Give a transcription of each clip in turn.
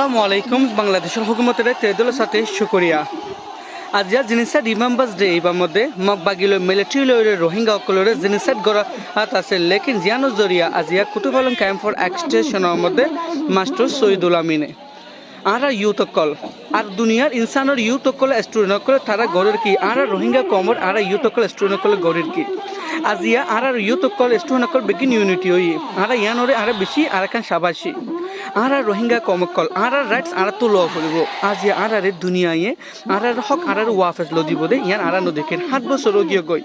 আসসালামু আলাইকুম বাংলাদেশের হুকুমতের তেদুলের সাথে শুকরিয়া আজিয়া জিনিসাইড রিমেম্বার্স ডে এবার মধ্যে মগবাগিলো মিলিটারি লয়ের রোহিঙ্গা অকলরে জিনিসাইড গড়া আছে লেকিন জিয়ানো জরিয়া আজিয়া কুতুফালং ক্যাম্প ফর এক্সটেনশনের মধ্যে মাস্টার শহীদুল আমিনে আর ইউথ অকল আর দুনিয়ার ইনসানের ইউথ অকল স্টুডেন্ট অকল তারা গড়ের কি আর রোহিঙ্গা কমর আর ইউথ অকল স্টুডেন্ট অকল গড়ের কি আজিয়া আর ইউথ অকল স্টুডেন্ট অকল বেগিন ইউনিটি হই আর ইয়ানরে আর বেশি আর কান সাবাসী আর রোহিঙ্গা কমকল আর রাইটস আর তো ল করিব আজি আর দুনিয়ায় আর হক আর ওয়াফেস ল দিব দে ইয়ান আর নদীকে 7 বছর গিয়ে গই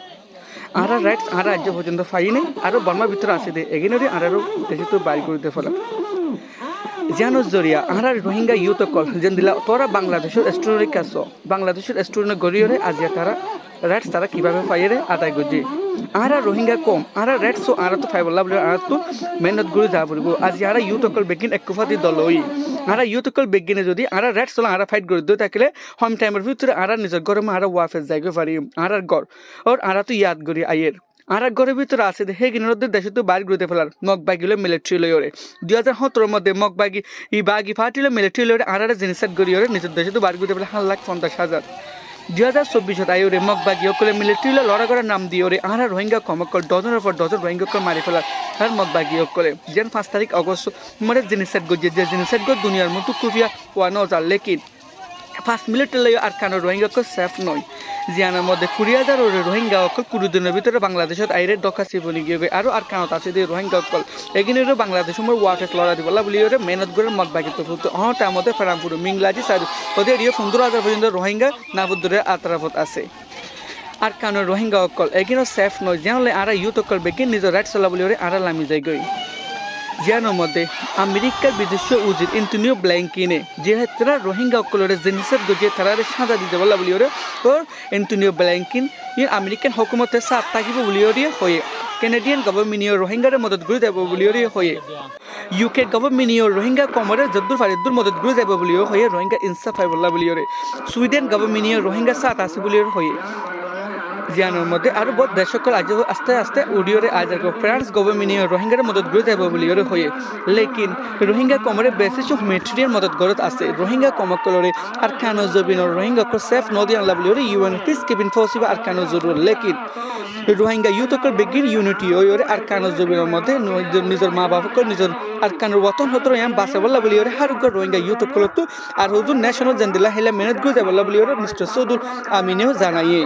আর রাইটস আর রাজ্য পর্যন্ত পাই নাই আর বর্মার ভিতরে আছে দে এগিনরে আর দেশে তো বাইর করতে ফলা জানো জরিয়া আর রোহিঙ্গা ইউথ কল যেন দিলা তোরা বাংলাদেশের স্টুডেন্ট কাছ বাংলাদেশের স্টুডেন্ট গরিয়রে আজি তারা রাইটস তারা কিভাবে পাইরে আদায় করছে আর রোহিঙ্গা কম আর রাইটস আর তো ফাইবল্লা বলে আর তো মেহনত করে যা পড়ব আজি আর ইউথ অকল বেগিন একফাতি দল হই আর ইউথ অকল বেগিনে যদি আর রাইটস আর ফাইট করে দিও তাকলে হোম টাইমের ভিতরে আর নিজের গরম আর ওয়াফেস যাইগে পারি আর গর ওর আর তো ইয়াদ করি আইয়ের আর ঘরের ভিতরে আছে হে গিনরদের দেশে তো বাইর ঘুরতে ফেলার মগবাগিলো মিলিটারি লয়রে 2017 মধ্যে মগবাগি ই বাগি ফাটিলে মিলিটারি লয়রে আর জিনিস গরিয়রে নিজের দেশে তো বাইর ঘুরতে ফেলা 1,50,000 2024 আইরে মগবাগি অকলে মিলিটারি লড়া করার নাম দিয়ে আর রোহিঙ্গা কমকল ডজনের পর ডজন রোহিঙ্গা মারি ফেলার আর মগবাগি অকলে যেন 5 তারিখ অগস্ট মানে জিনিস গজে যে জিনিস দুনিয়ার মতো কুফিয়া 1000 লেকিন ফার্স্ট মিলিটারি লয় আর কানো রোহিঙ্গা সেফ নয় জিয়ানের মধ্যে 20,000 রোহিঙ্গা অকল 20 দিনের ভিতরে বাংলাদেশত আইরে ডকাসি বনি গিয়ে আরও আর কানত আছে যে রোহিঙ্গা অকল এগিনেরও বাংলাদেশের ওয়াফেস লড়া দিবলা বলি মেহনত করে মগবাগি তো ফুলতো তার মধ্যে ফেরামপুর মিংলাজি সাইড ওদের 15,000 পর্যন্ত রোহিঙ্গা নাবুদ্দুরের আতরাফত আছে আর কানো রোহিঙ্গা অকল এগিনও সেফ নয় জানলে আর ইউথ অকল বেগিন নিজের রাইট চলা বলি আর লামি যায় গই জিয়ানোর মধ্যে আমেরিকার বিদেশ উচিত এন্টনিও ব্ল্যাঙ্কিনে যেহেতু রোহিঙ্গা অকলরে জিনিসের গজিয়ে তারা সাজা দিতে বলা বলি ওর এন্টনিও ব্ল্যাঙ্কিন আমেরিকান হুকুমতের সাথ থাকিব বলি হয়ে কেনেডিয়ান গভর্নমেন্ট রোহিঙ্গার মদত করে যাব বলি হয়ে ইউকে গভর্নমেন্ট রোহিঙ্গা কমরে যদ্দুর ফারিদুর মদত করে যাব বলি হয়ে রোহিঙ্গা ইনসাফ হয় বলা বলি সুইডেন গভর্নমেন্ট রোহিঙ্গা সাথ আছে বলি হয়ে জিয়ানোর মধ্যে আরও বহুত দেশ সকল আজ আস্তে আস্তে উডিওরে আজ ফ্রান্স গভর্নমেন্ট রোহিঙ্গার মদত করে যাব বলি হয়ে লেকিন রোহিঙ্গা কমরে বেসিস অফ মেটেরিয়াল মদত গরত আছে রোহিঙ্গা কমকলরে আর কানো জবিন রোহিঙ্গা সেফ নদী আনলা বলি ইউএন পিস কিপিং ফোর্স আর কানো জরুর লেকিন রোহিঙ্গা ইউথ অকল বেগিন ইউনিটি ওরে আর কানো জবিনের মধ্যে নিজের মা বাবাকে নিজের আর কানোর ওতন হতর ইয়াম বাসে বললা বলি হারুগা রোহিঙ্গা ইউথ অকল তো আর হুজুর ন্যাশনাল জেন্দিলা হেলা মেহনত করে যাব বলি মিস্টার সৌদুল আমিনেও জানাইয়ে